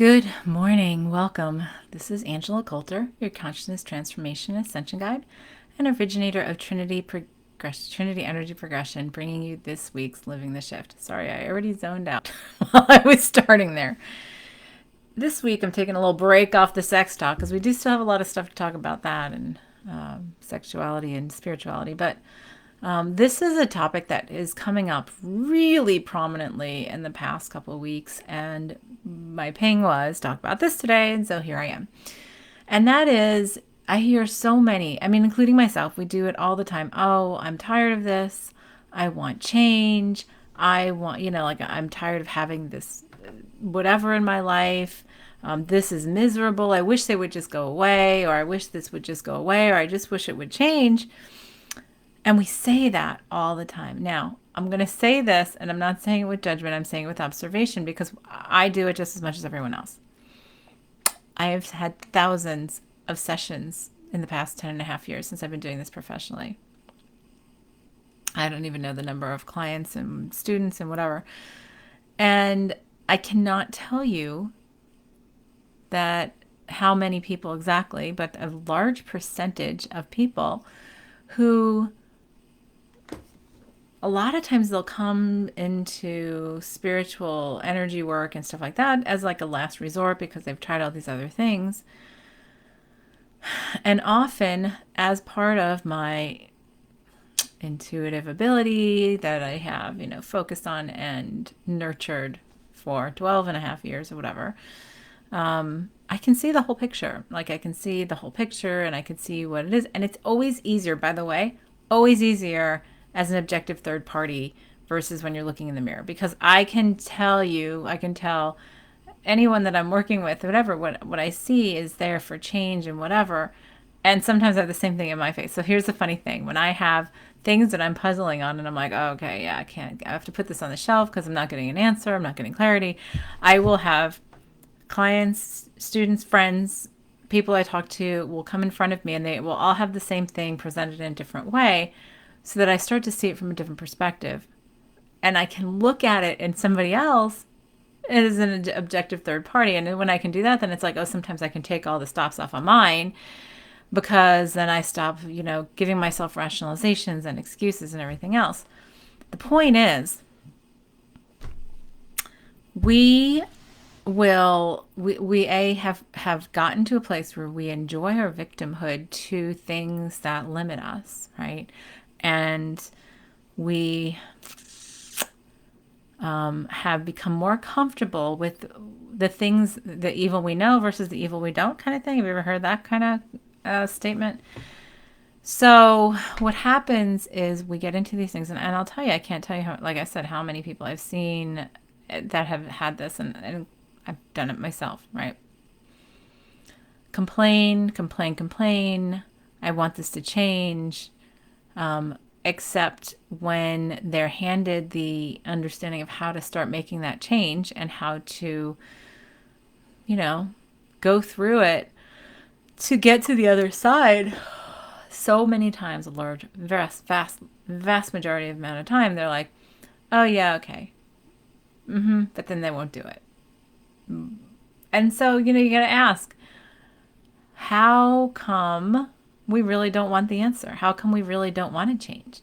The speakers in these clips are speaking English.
Good morning. Welcome. This is Angela Coulter, your consciousness transformation ascension guide and originator of Trinity Energy Progression, bringing you this week's Living the Shift. Sorry, I already zoned out while I was starting there. This week, I'm taking a little break off the sex talk because we do still have a lot of stuff to talk about that and sexuality and spirituality. But this is a topic that is coming up really prominently in the past couple of weeks, and my ping was talk about this today, and so here I am. And that is, I hear so many, including myself, we do it all the time. Oh, I'm tired of this. I want change. I want, I'm tired of having this whatever in my life. This is miserable. I wish they would just go away, or I wish this would just go away, or I just wish it would change. And we say that all the time. Now, I'm going to say this, and I'm not saying it with judgment. I'm saying it with observation because I do it just as much as everyone else. I have had thousands of sessions in the past 10 and a half years since I've been doing this professionally. I don't even know the number of clients and students and whatever. And I cannot tell you that how many people exactly, but a large percentage of people who a lot of times they'll come into spiritual energy work and stuff like that as like a last resort because they've tried all these other things. And often, as part of my intuitive ability that I have, focused on and nurtured for 12 and a half years or whatever, I can see the whole picture. Like I can see the whole picture and I can see what it is. And it's always easier, by the way, always easier as an objective third party versus when you're looking in the mirror. Because I can tell anyone that I'm working with, whatever, what I see is there for change and whatever. And sometimes I have the same thing in my face. So here's the funny thing. When I have things that I'm puzzling on and I'm like, oh, okay, yeah, I have to put this on the shelf because I'm not getting an answer. I'm not getting clarity. I will have clients, students, friends, people I talk to will come in front of me and they will all have the same thing presented in a different way so that I start to see it from a different perspective. And I can look at it in somebody else as an objective third party. And when I can do that, then it's like, oh, sometimes I can take all the stops off of mine because then I stop, giving myself rationalizations and excuses and everything else. The point is, we have gotten to a place where we enjoy our victimhood to things that limit us, right? And we have become more comfortable with the things, the evil we know versus the evil we don't kind of thing. Have you ever heard that kind of statement? So what happens is we get into these things, and I'll tell you, I can't tell you how, like I said, how many people I've seen that have had this, and I've done it myself, right? Complain. I want this to change. Except when they're handed the understanding of how to start making that change and how to, go through it to get to the other side. So many times, a large, vast majority of the amount of time, they're like, oh yeah, okay. But then they won't do it. And so, you got to ask, how come we really don't want the answer? How come we really don't want to change?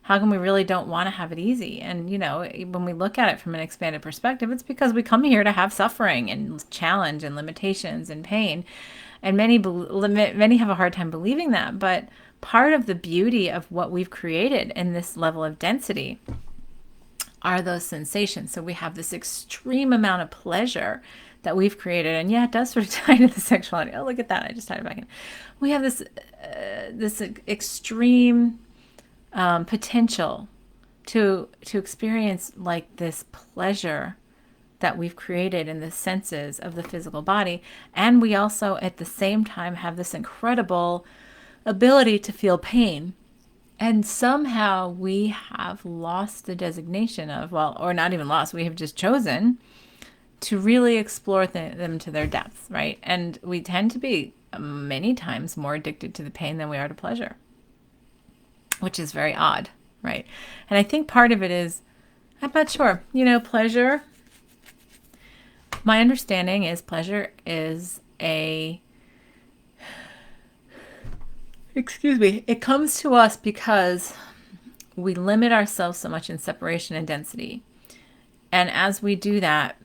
How come we really don't want to have it easy? And, when we look at it from an expanded perspective, it's because we come here to have suffering and challenge and limitations and pain. And many have a hard time believing that. But part of the beauty of what we've created in this level of density are those sensations. So we have this extreme amount of pleasure that we've created. And yeah, it does sort of tie into the sexuality. Oh, look at that. I just tied it back in. We have this extreme potential to experience like this pleasure that we've created in the senses of the physical body. And we also at the same time have this incredible ability to feel pain. And somehow we have lost the designation of, or not even lost, we have just chosen to really explore them to their depths, right? And we tend to be many times more addicted to the pain than we are to pleasure, which is very odd, right? And I think part of it is, I'm not sure, pleasure My understanding is pleasure is excuse me, it comes to us because we limit ourselves so much in separation and density. And as we do that,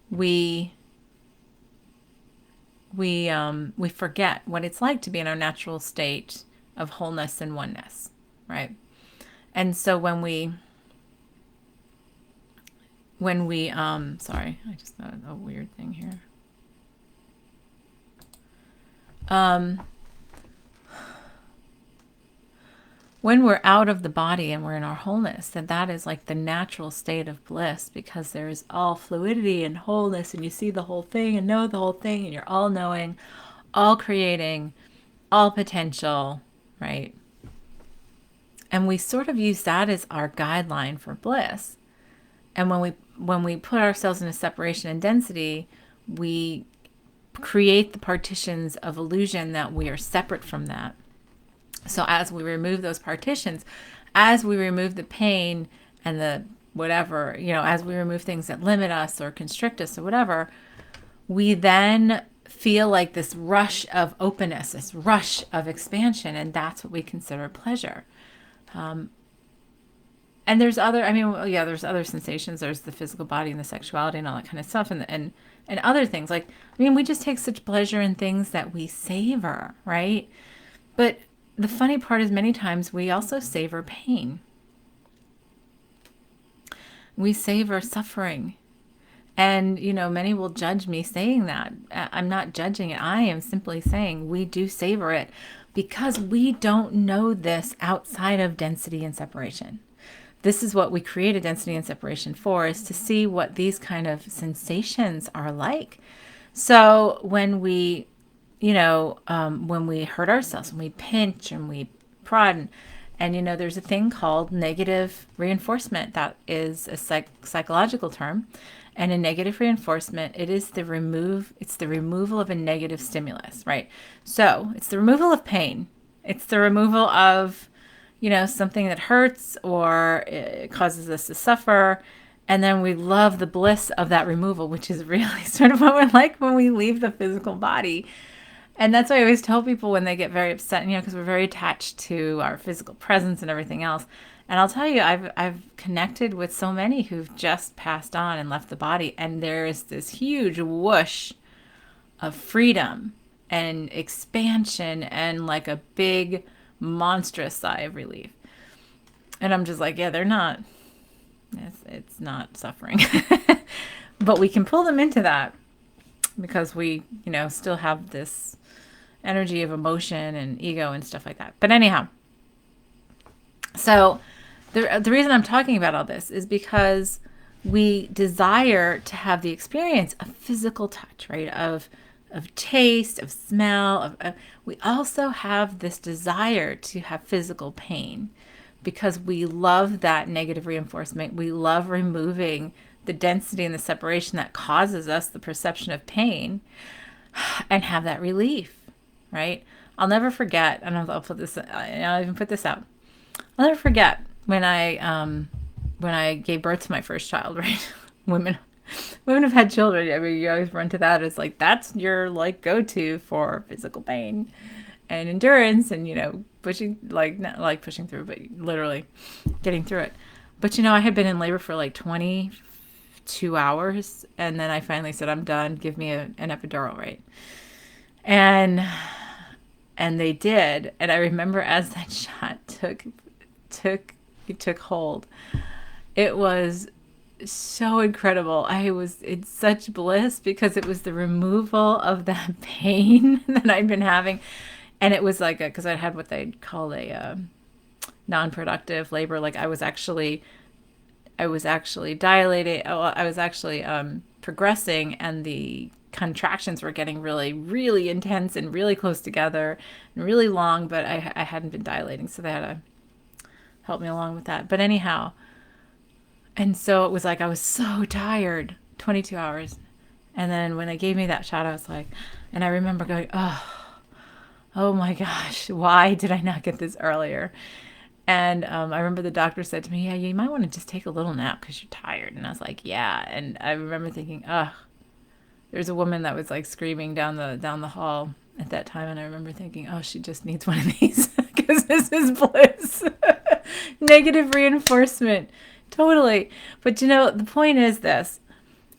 we we forget what it's like to be in our natural state of wholeness and oneness, right? And so when we sorry, I just thought of a weird thing here. When we're out of the body and we're in our wholeness, that is like the natural state of bliss, because there's all fluidity and wholeness, and you see the whole thing and know the whole thing, and you're all knowing, all creating, all potential, right? And we sort of use that as our guideline for bliss. And when we put ourselves in a separation and density, we create the partitions of illusion that we are separate from that. So as we remove those partitions, as we remove the pain and the whatever, as we remove things that limit us or constrict us or whatever, we then feel like this rush of openness, this rush of expansion, and that's what we consider pleasure. And there's there's other sensations. There's the physical body and the sexuality and all that kind of stuff, and other things. We just take such pleasure in things that we savor, right? But the funny part is many times we also savor pain. We savor suffering. And, many will judge me saying that. I'm not judging it. I am simply saying we do savor it because we don't know this outside of density and separation. This is what we created density and separation for, is to see what these kind of sensations are like. So when we when we hurt ourselves, when we pinch and we prod, and there's a thing called negative reinforcement. That is a psychological term. And in negative reinforcement, it's the removal of a negative stimulus, right? So it's the removal of pain. It's the removal of, something that hurts or it causes us to suffer. And then we love the bliss of that removal, which is really sort of what we're like when we leave the physical body. And that's why I always tell people when they get very upset, because we're very attached to our physical presence and everything else. And I'll tell you, I've connected with so many who've just passed on and left the body, and there is this huge whoosh of freedom and expansion and like a big monstrous sigh of relief. And I'm just like, yeah, they're not. It's not suffering, but we can pull them into that because we, still have this energy of emotion and ego and stuff like that. But anyhow, so the reason I'm talking about all this is because we desire to have the experience of physical touch, right? Of taste, of smell. We also have this desire to have physical pain because we love that negative reinforcement. We love removing the density and the separation that causes us the perception of pain and have that relief, right? I'll never forget, and I'll even put this out. I'll never forget when I gave birth to my first child, right? Women have had children. You always run to that as like, that's your go-to for physical pain and endurance and, pushing, not like pushing through, but literally getting through it. But, I had been in labor for 22 hours. And then I finally said, I'm done. Give me an epidural, right? And they did. And I remember as that shot took hold, it was so incredible. I was in such bliss because it was the removal of that pain that I'd been having. And it was because I had what they'd call a non-productive labor. I was actually dilating. I was actually progressing, and the contractions were getting really, really intense and really close together and really long, but I hadn't been dilating, so they had to help me along with that. But anyhow, and so it was I was so tired, 22 hours. And then when they gave me that shot, I was and I remember going, oh my gosh, why did I not get this earlier? And I remember the doctor said to me, yeah, you might want to just take a little nap because you're tired. And I was like, yeah. And I remember thinking, There's a woman that was like screaming down the hall at that time, and I remember thinking, oh, she just needs one of these because this is bliss. Negative reinforcement. Totally. But the point is this.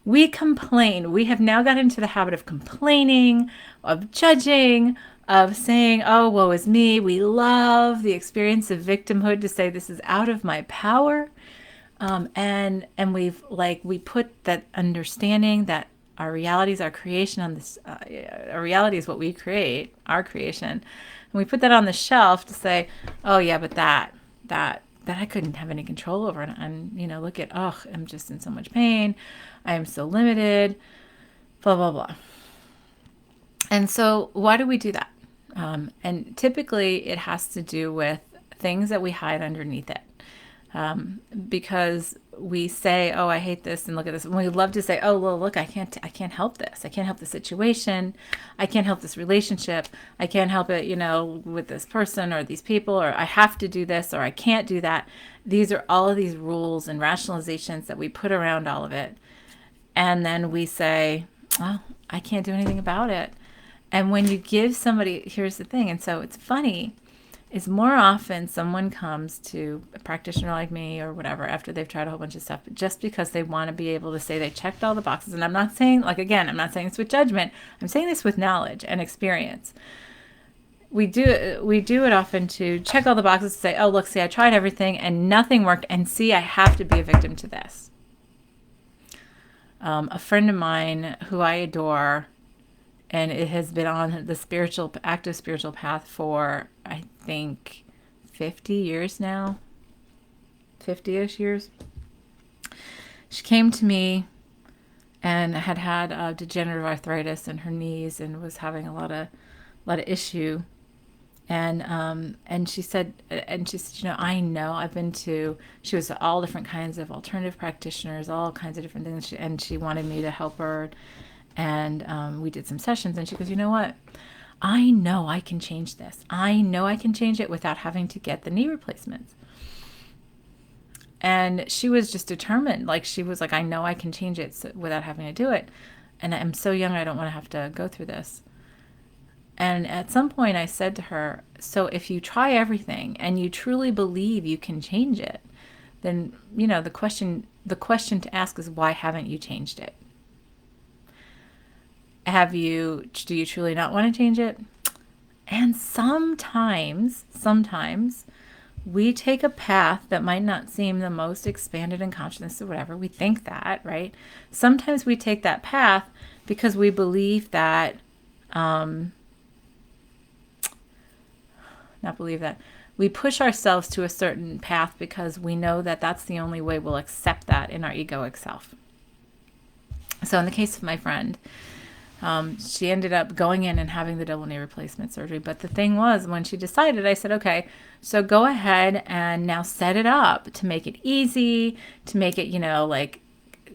We complain. We have now got into the habit of complaining, of judging, of saying, oh, woe is me. We love the experience of victimhood to say this is out of my power. And we put that understanding that our reality is our creation on this, our reality is what we create, our creation. And we put that on the shelf to say, oh yeah, but that I couldn't have any control over. And look at, oh, I'm just in so much pain. I am so limited, blah, blah, blah. And so why do we do that? And typically it has to do with things that we hide underneath it. Because we say, oh, I hate this, and look at this. And we love to say, oh, well, look, I can't help this. I can't help the situation. I can't help this relationship. I can't help it, with this person or these people, or I have to do this, or I can't do that. These are all of these rules and rationalizations that we put around all of it. And then we say, well, I can't do anything about it. And when you give somebody, here's the thing. And so it's funny, is more often someone comes to a practitioner like me or whatever after they've tried a whole bunch of stuff, just because they want to be able to say they checked all the boxes. And I'm not saying, I'm not saying this with judgment. I'm saying this with knowledge and experience. We do it often to check all the boxes to say, oh, look, see, I tried everything and nothing worked. And see, I have to be a victim to this. A friend of mine who I adore, and it has been on the active spiritual path for, I think, 50 years now, 50-ish years. She came to me and had degenerative arthritis in her knees and was having a lot of issue. And she said, I know I've been to, she was all different kinds of alternative practitioners, all kinds of different things. And she wanted me to help her. And we did some sessions, and she goes, you know what? I know I can change this. I know I can change it without having to get the knee replacements. And she was just determined. She was like, I know I can change it without having to do it. And I'm so young, I don't want to have to go through this. And at some point I said to her, so if you try everything and you truly believe you can change it, then, the question to ask is, why haven't you changed it? Do you truly not want to change it? And sometimes we take a path that might not seem the most expanded in consciousness or whatever. We think that, right? Sometimes we take that path because we believe that, we push ourselves to a certain path because we know that that's the only way we'll accept that in our egoic self. So in the case of my friend, she ended up going in and having the double knee replacement surgery. But the thing was, when she decided, I said, okay, so go ahead and now set it up to make it easy, to make it,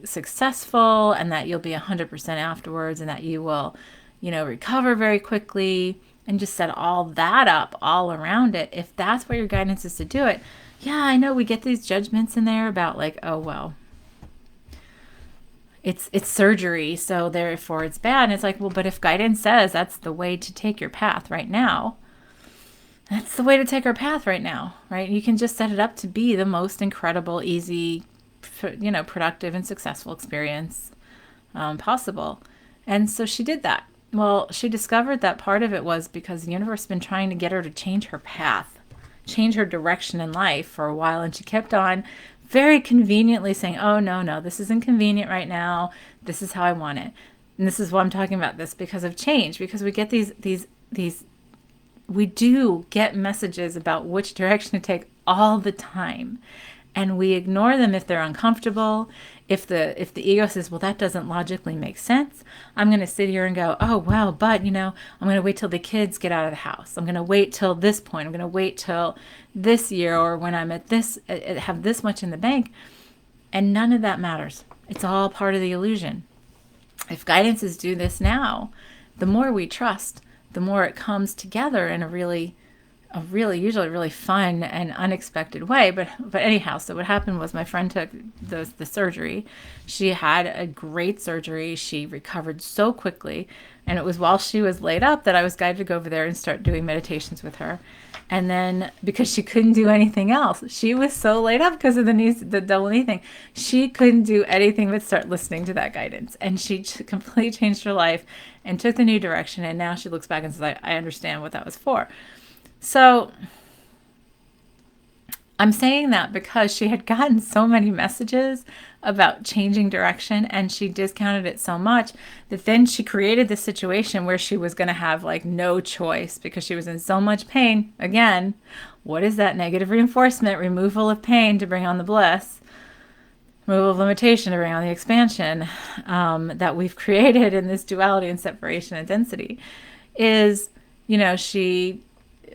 successful, and that you'll be 100% afterwards, and that you will, recover very quickly, and just set all that up all around it. If that's where your guidance is to do it. Yeah, I know we get these judgments in there about oh, well, it's surgery, so therefore it's bad. And it's well, but if guidance says that's the way to take your path right now, that's the way to take our path right now, right? You can just set it up to be the most incredible, easy, productive and successful experience possible. And so she did that. Well, she discovered that part of it was because the universe has been trying to get her to change her path, change her direction in life for a while. And she kept on very conveniently saying, oh, no, this isn't convenient right now. This is how I want it. And this is why I'm talking about this, because of change, because we get these we do get messages about which direction to take all the time. And we ignore them if they're uncomfortable. If the ego says, well, that doesn't logically make sense, I'm going to sit here and go, oh, well, but, I'm going to wait till the kids get out of the house. I'm going to wait till this point. I'm going to wait till this year, or when I'm at this, have this much in the bank. And none of that matters. It's all part of the illusion. If guidance is do this now, the more we trust, the more it comes together in a really usually really fun and unexpected way. But anyhow, so what happened was my friend took the surgery. She had a great surgery. She recovered so quickly, and it was while she was laid up that I was guided to go over there and start doing meditations with her. And then because she couldn't do anything else, she was so laid up because of the double knee thing. She couldn't do anything but start listening to that guidance, and she completely changed her life and took the new direction. And now she looks back and says, I understand what that was for. So I'm saying that because she had gotten so many messages about changing direction, and she discounted it so much that then she created this situation where she was going to have like no choice because she was in so much pain. Again, what is that? Negative reinforcement, removal of pain to bring on the bliss, removal of limitation to bring on the expansion, that we've created in this duality and separation and density is, she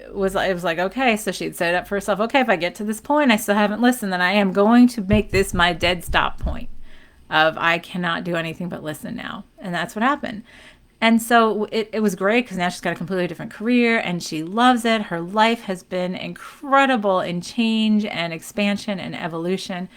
it was like, okay, so she'd set it up for herself. Okay, if I get to this point, I still haven't listened, then I am going to make this my dead stop point of I cannot do anything but listen now. And that's what happened. And so it was great because now she's got a completely different career and she loves it. Her life has been incredible in change and expansion and evolution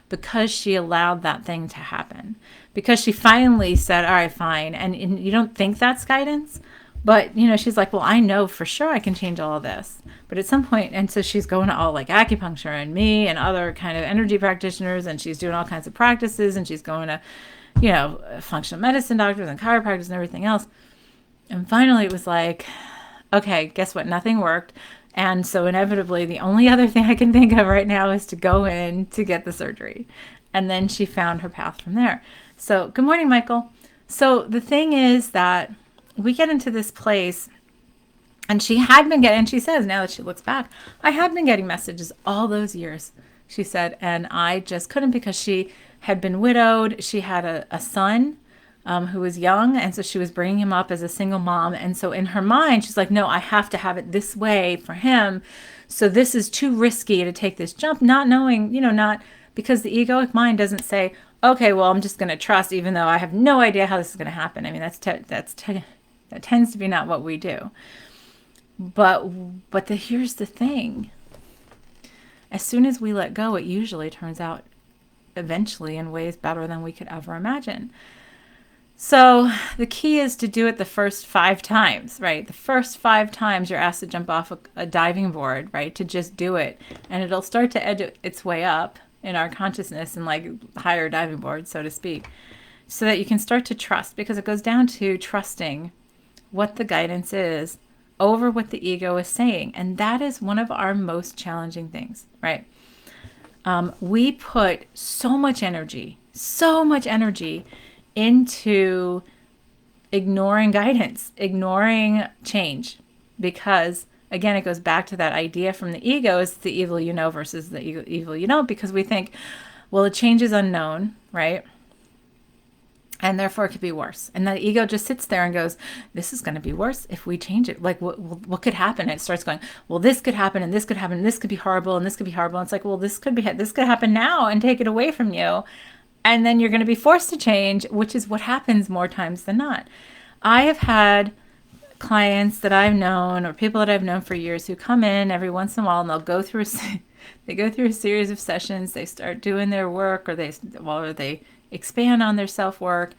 because she allowed that thing to happen. Because she finally said, all right, fine. And you don't think that's guidance, but, she's like, well, I know for sure I can change all of this. But at some point, and so she's going to all like acupuncture and me and other kind of energy practitioners, and she's doing all kinds of practices, and she's going to, functional medicine doctors and chiropractors and everything else. And finally it was like, okay, guess what? Nothing worked. And so inevitably the only other thing I can think of right now is to go in to get the surgery. And then she found her path from there. So good morning, Michael. So the thing is that we get into this place, and she had been getting, and she says now that she looks back, I had been getting messages all those years, she said, and I just couldn't because she had been widowed. She had a son who was young, and so she was bringing him up as a single mom. And so in her mind, she's like, no, I have to have it this way for him. So this is too risky to take this jump, not knowing, not because the egoic mind doesn't say, okay, well, I'm just going to trust, even though I have no idea how this is going to happen. I mean, that tends to be not what we do. But here's the thing. As soon as we let go, it usually turns out eventually in ways better than we could ever imagine. So the key is to do it the first 5 times, right? The first 5 times you're asked to jump off a diving board, right? To just do it. And it'll start to edge its way up in our consciousness and like higher diving board, so to speak, so that you can start to trust, because it goes down to trusting what the guidance is over what the ego is saying. And that is one of our most challenging things, right? We put so much energy into ignoring guidance, ignoring change, because again, it goes back to that idea from the ego is the evil you know versus the evil you don't, because we think, well, the change is unknown, right? And therefore it could be worse. And the ego just sits there and goes, this is going to be worse if we change it. Like what could happen? And it starts going, well, this could happen and this could happen and this could be horrible and this could be horrible. And it's like, well, this could happen now and take it away from you. And then you're going to be forced to change, which is what happens more times than not. I have had clients that I've known or people that I've known for years who come in every once in a while and they'll go through a series of sessions. They start doing their work or they expand on their self-work,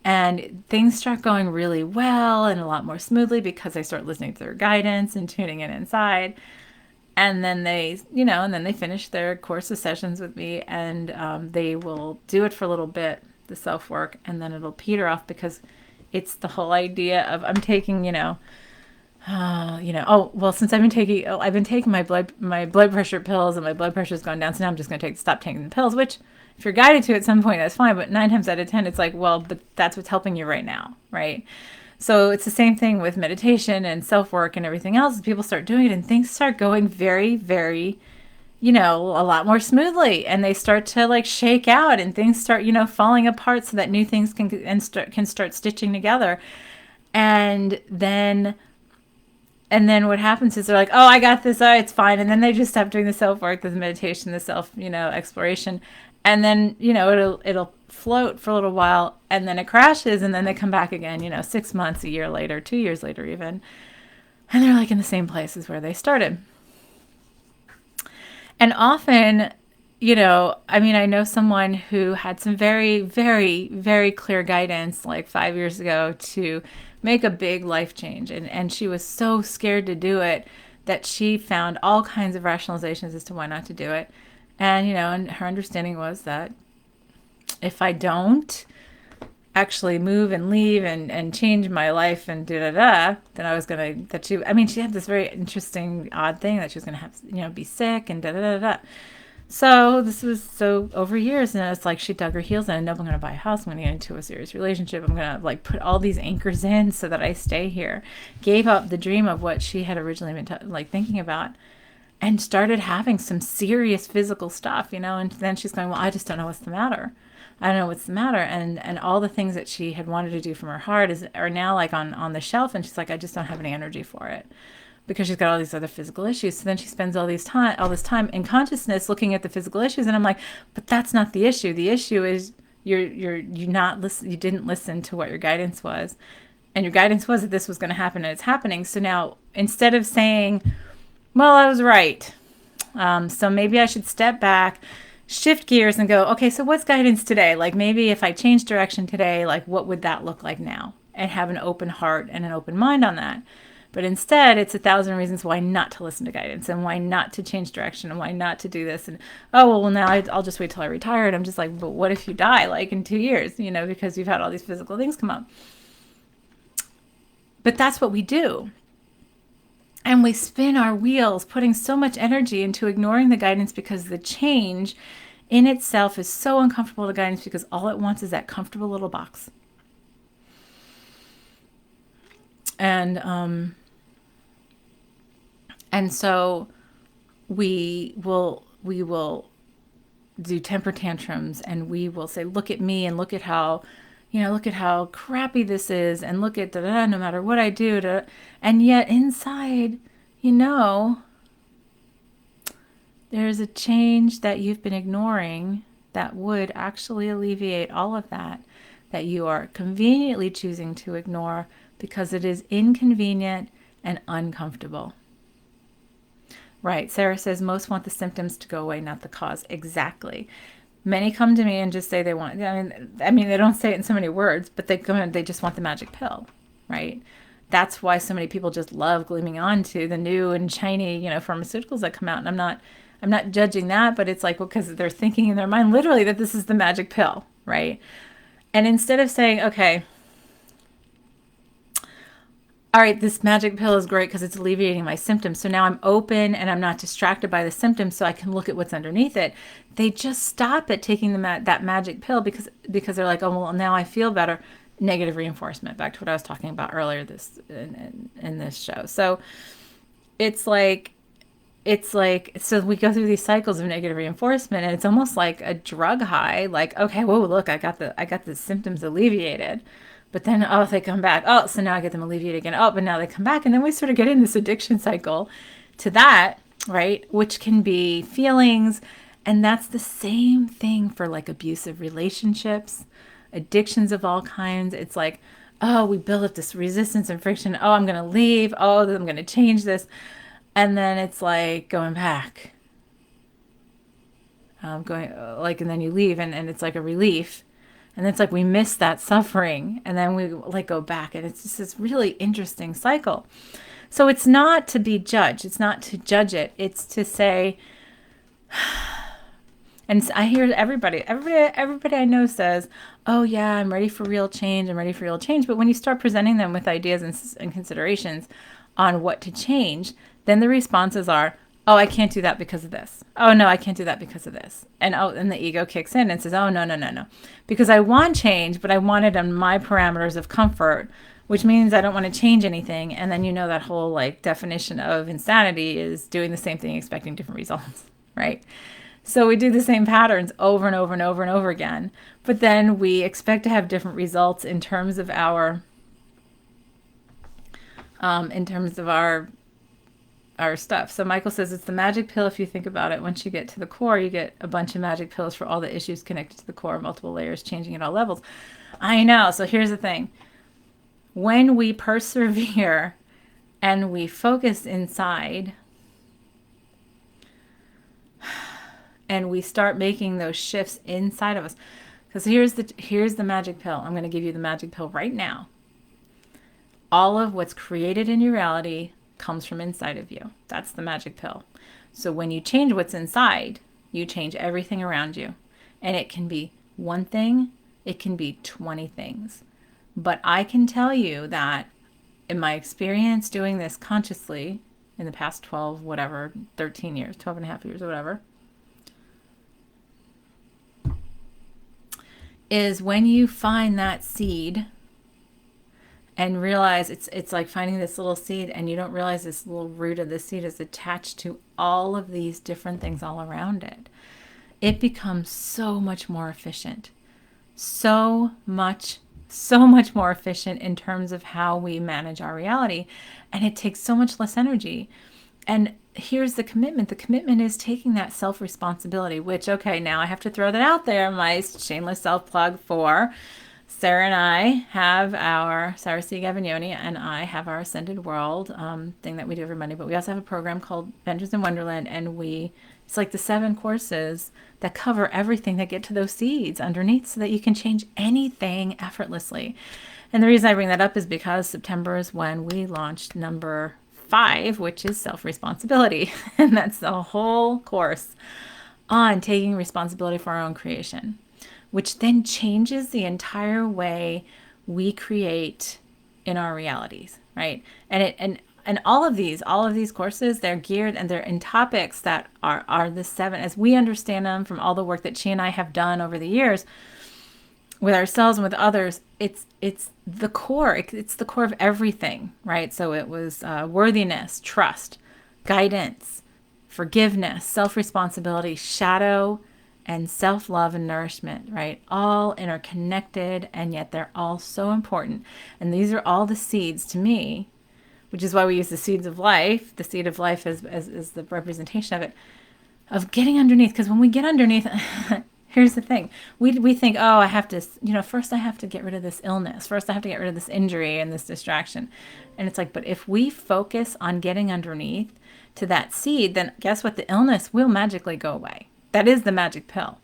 and things start going really well and a lot more smoothly because they start listening to their guidance and tuning in inside. And then they finish their course of sessions with me, and they will do it for a little bit, the self-work, and then it'll peter off because it's the whole idea of I'm taking, since I've been taking my blood pressure pills and my blood pressure's gone down, so now I'm just going to stop taking the pills, which if you're guided to at some point, that's fine. But 9 times out of 10, it's like, well, but that's what's helping you right now, right? So it's the same thing with meditation and self-work and everything else. People start doing it and things start going very, very, a lot more smoothly. And they start to like shake out and things start, falling apart so that new things can start stitching together. And then what happens is they're like, oh, I got this. Oh, it's fine. And then they just stop doing the self-work, the meditation, the self, exploration. And then, it'll float for a little while and then it crashes and then they come back again, 6 months, a year later, 2 years later even, And they're like in the same places where they started. And often, I mean, I know someone who had some very, very, very clear guidance like 5 years ago to make a big life change. And she was so scared to do it that she found all kinds of rationalizations as to why not to do it. And her understanding was that if I don't actually move and leave and change my life and then I was gonna she had this very interesting odd thing that she was gonna have be sick and So this was so over years, and it's like she dug her heels in. Nope, I'm gonna buy a house. I'm gonna get into a serious relationship. I'm gonna like put all these anchors in so that I stay here. Gave up the dream of what she had originally been thinking about, and started having some serious physical stuff, And then she's going, well, I just don't know what's the matter. I don't know what's the matter. And all the things that she had wanted to do from her heart are now like on the shelf. And she's like, I just don't have any energy for it because she's got all these other physical issues. So then she spends all this time in consciousness looking at the physical issues. And I'm like, but that's not the issue. The issue is you didn't listen to what your guidance was. And your guidance was that this was going to happen and it's happening. So now instead of saying, well, I was right. So maybe I should step back, shift gears and go, okay, so what's guidance today? Like maybe if I change direction today, like what would that look like now? And have an open heart and an open mind on that. But instead, it's 1,000 reasons why not to listen to guidance and why not to change direction and why not to do this. And, oh, well, now I'll just wait till I retire. And I'm just like, but what if you die like in 2 years, because you've had all these physical things come up. But that's what we do. And we spin our wheels, putting so much energy into ignoring the guidance because the change in itself is so uncomfortable to guidance because all it wants is that comfortable little box. And so we will do temper tantrums and we will say, look at me and look at how crappy this is and look at no matter what I do. And yet inside, there's a change that you've been ignoring that would actually alleviate all of that you are conveniently choosing to ignore because it is inconvenient and uncomfortable. Right. Sarah says most want the symptoms to go away, not the cause. Exactly. Many come to me and just say they want, I mean, they don't say it in so many words, but they just want the magic pill, right? That's why so many people just love gleaming on to the new and shiny, pharmaceuticals that come out. And I'm not judging that, but it's like, well, because they're thinking in their mind literally that this is the magic pill, right? And instead of saying, okay, all right, this magic pill is great because it's alleviating my symptoms. So now I'm open and I'm not distracted by the symptoms so I can look at what's underneath it. They just stop at taking that magic pill because they're like, oh, well, now I feel better. Negative reinforcement, back to what I was talking about earlier in this show. So it's like, so we go through these cycles of negative reinforcement and it's almost like a drug high. Like, okay, whoa, look, I got the symptoms alleviated. But then, they come back. Oh, so now I get them alleviated again. Oh, but now they come back. And then we sort of get in this addiction cycle to that, right? Which can be feelings. And that's the same thing for like abusive relationships, addictions of all kinds. It's like, oh, we build up this resistance and friction. Oh, I'm going to leave. Oh, I'm going to change this. And then it's like going back. And then you leave and it's like a relief. And it's like we miss that suffering and then we like go back and it's just this really interesting cycle. So it's not to be judged. It's not to judge it. It's to say, and I hear everybody I know says, oh yeah, I'm ready for real change. I'm ready for real change. But when you start presenting them with ideas and considerations on what to change, then the responses are, oh, I can't do that because of this. Oh, no, I can't do that because of this. And the ego kicks in and says, oh, no. Because I want change, but I want it on my parameters of comfort, which means I don't want to change anything. And then that whole like definition of insanity is doing the same thing, expecting different results, right? So we do the same patterns over and over and over and over again. But then we expect to have different results in terms of our stuff. So Michael says it's the magic pill. If you think about it, once you get to the core, you get a bunch of magic pills for all the issues connected to the core, multiple layers, changing at all levels. I know. So here's the thing. When we persevere and we focus inside and we start making those shifts inside of us. Because here's the magic pill. I'm going to give you the magic pill right now. All of what's created in your reality comes from inside of you. That's the magic pill. So when you change what's inside, you change everything around you. And it can be one thing, it can be 20 things. But I can tell you that in my experience doing this consciously in the past 12, whatever, 13 years, 12 and a half years or whatever, is when you find that seed and realize it's like finding this little seed, and you don't realize this little root of the seed is attached to all of these different things all around it. It becomes so much more efficient. So much more efficient in terms of how we manage our reality. And it takes so much less energy. And here's the commitment. The commitment is taking that self-responsibility, which, okay, now I have to throw that out there. My shameless self-plug for Sarah and I have Sarah C. Gavagnoni and I have our Ascended World thing that we do every Monday. But we also have a program called Adventures in Wonderland. And it's like the 7 courses that cover everything that get to those seeds underneath so that you can change anything effortlessly. And the reason I bring that up is because September is when we launched number 5, which is self-responsibility. And that's the whole course on taking responsibility for our own creation, which then changes the entire way we create in our realities, right? And all of these courses, they're geared and they're in topics that are the 7, as we understand them from all the work that she and I have done over the years with ourselves and with others. It's the core. It's the core of everything, right? So it was worthiness, trust, guidance, forgiveness, self-responsibility, shadow, and self-love and nourishment, right? All interconnected, and yet they're all so important. And these are all the seeds to me, which is why we use the seeds of life. The seed of life is the representation of it, of getting underneath. Because when we get underneath, here's the thing. We think, oh, I have to, first I have to get rid of this illness. First I have to get rid of this injury and this distraction. And it's like, but if we focus on getting underneath to that seed, then guess what? The illness will magically go away. That is the magic pill.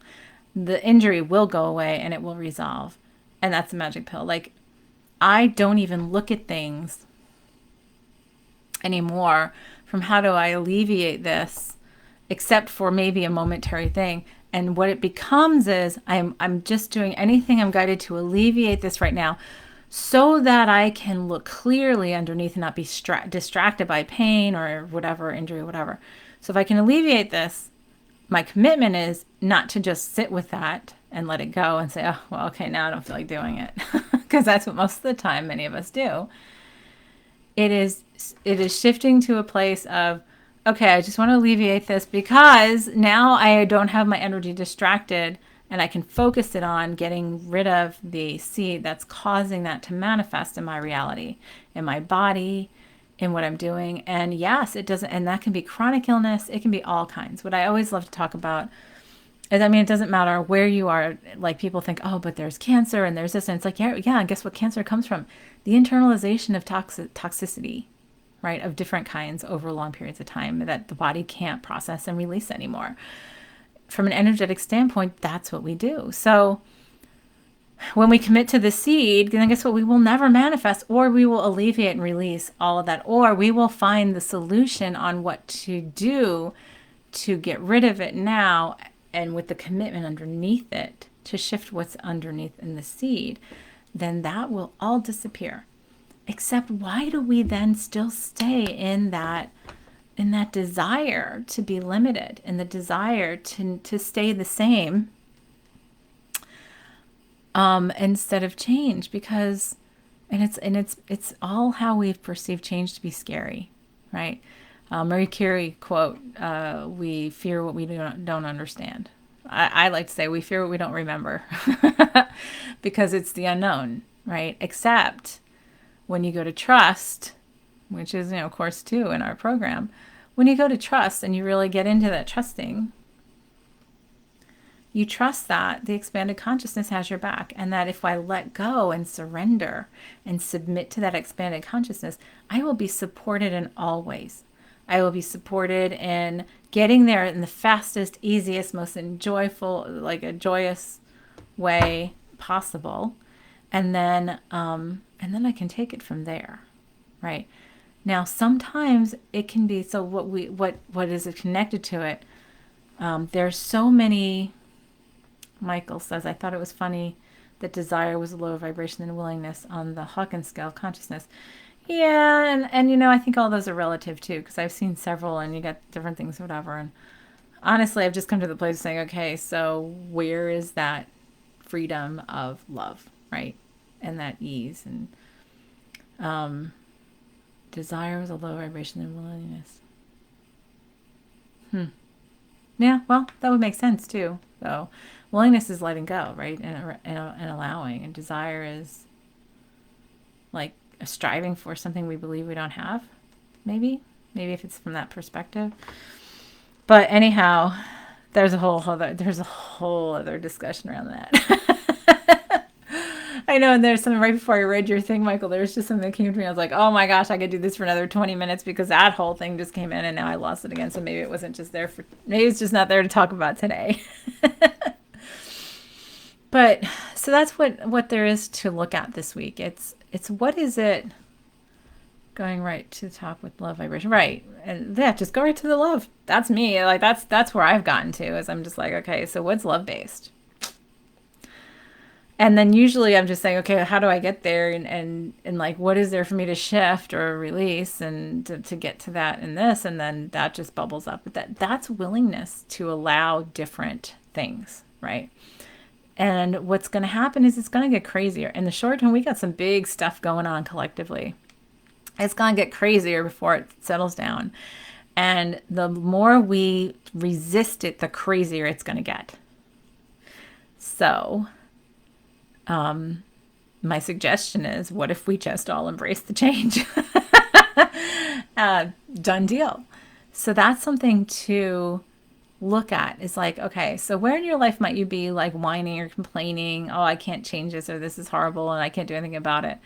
The injury will go away and it will resolve. And that's the magic pill. Like, I don't even look at things anymore from how do I alleviate this, except for maybe a momentary thing. And what it becomes is I'm just doing anything I'm guided to alleviate this right now so that I can look clearly underneath and not be distracted by pain or whatever, injury, whatever. So if I can alleviate this, my commitment is not to just sit with that and let it go and say, oh, well, okay, now I don't feel like doing it. Because that's what most of the time many of us do. It is shifting to a place of, okay, I just want to alleviate this because now I don't have my energy distracted and I can focus it on getting rid of the seed that's causing that to manifest in my reality, in my body, in what I'm doing. And yes, it doesn't, and that can be chronic illness. It can be all kinds. What I always love to talk about is, it doesn't matter where you are. Like, people think, oh, but there's cancer and there's this. And it's like, yeah, and guess what cancer comes from? The internalization of toxicity, right, of different kinds over long periods of time that the body can't process and release anymore. From an energetic standpoint, that's what we do. So when we commit to the seed, then guess what? We will never manifest, or we will alleviate and release all of that, or we will find the solution on what to do to get rid of it now, and with the commitment underneath it to shift what's underneath in the seed, then that will all disappear. Except, why do we then still stay in that desire to be limited, in the desire to stay the same instead of change? Because it's all how we've perceived change to be scary, right? Marie Curie quote, we fear what we don't understand. I like to say we fear what we don't remember because it's the unknown, right? Except when you go to trust, which is, course 2 in our program, when you go to trust and you really get into that trusting, you trust that the expanded consciousness has your back, and that if I let go and surrender and submit to that expanded consciousness, I will be supported in all ways. I will be supported in getting there in the fastest, easiest, most enjoyable, like a joyous way possible, and then I can take it from there, right? Now, sometimes it can be so. What is it connected to it? There's so many. Michael says, I thought it was funny that desire was a lower vibration than willingness on the Hawkins scale of consciousness. Yeah, and I think all those are relative too, because I've seen several and you get different things, whatever. And honestly, I've just come to the place of saying, okay, so where is that freedom of love, right? And that ease. And desire was a lower vibration than willingness. Yeah, well, that would make sense too. So, willingness is letting go, right? And allowing. And desire is like a striving for something we believe we don't have, maybe. Maybe if it's from that perspective. But anyhow, there's a whole other discussion around that. I know, and there's something right before I read your thing, Michael. There's just something that came to me. I was like, oh my gosh, I could do this for another 20 minutes because that whole thing just came in and now I lost it again. So maybe it wasn't just there for, maybe it's just not there to talk about today. But so that's what there is to look at this week. It's what is it going right to the top with love vibration, right? And yeah, just go right to the love. That's me. Like that's where I've gotten to, is I'm just like, okay, so what's love based? And then usually I'm just saying, okay, how do I get there? And like, what is there for me to shift or release and to get to that and this? And then that just bubbles up. But that's willingness to allow different things, right? And what's going to happen is it's going to get crazier. In the short term, we got some big stuff going on collectively. It's going to get crazier before it settles down. And the more we resist it, the crazier it's going to get. So my suggestion is, what if we just all embrace the change? Done deal. So that's something to look at. Is like, okay, so where in your life might you be like whining or complaining, oh, I can't change this, or this is horrible and I can't do anything about it,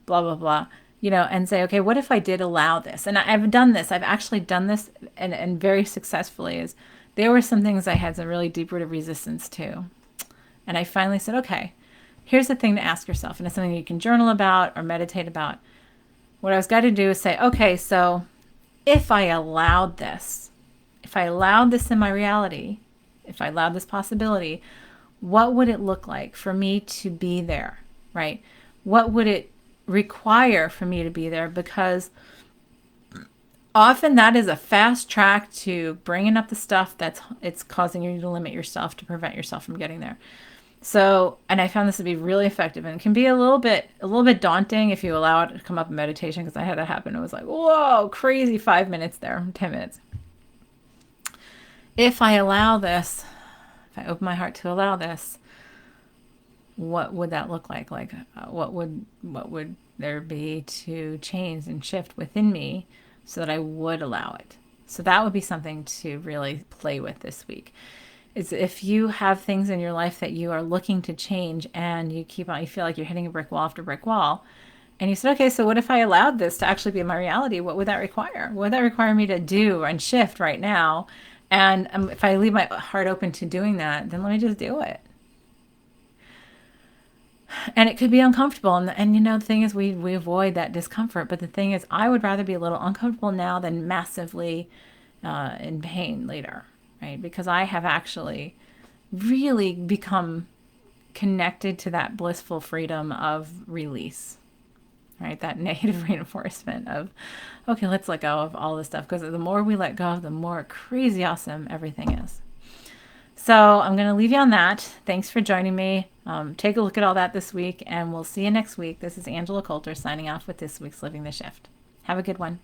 blah, blah, blah, and say, okay, what if I did allow this? And I've done this. I've actually done this and very successfully. Is there were some things I had some really deep rooted resistance to. And I finally said, okay, here's the thing to ask yourself, and it's something you can journal about or meditate about. What I was got to do is say, okay, so if I allowed this in my reality, if I allowed this possibility, what would it look like for me to be there, right? What would it require for me to be there? Because often that is a fast track to bringing up the stuff it's causing you to limit yourself, to prevent yourself from getting there. So, and I found this to be really effective, and it can be a little bit daunting if you allow it to come up in meditation, because I had that happen. It was like, whoa, crazy 5 minutes there, 10 minutes. If I allow this, if I open my heart to allow this, what would that look like? Like, what would there be to change and shift within me so that I would allow it? So that would be something to really play with this week. Is if you have things in your life that you are looking to change and you feel like you're hitting a brick wall after brick wall, and you said, okay, so what if I allowed this to actually be my reality? What would that require? What would that require me to do and shift right now? And if I leave my heart open to doing that, then let me just do it. And it could be uncomfortable. And the thing is, we avoid that discomfort. But the thing is, I would rather be a little uncomfortable now than massively in pain later, right? Because I have actually really become connected to that blissful freedom of release, right? That negative reinforcement of, okay, let's let go of all this stuff. Because the more we let go, the more crazy awesome everything is. So I'm going to leave you on that. Thanks for joining me. Take a look at all that this week, and we'll see you next week. This is Angela Coulter signing off with this week's Living the Shift. Have a good one.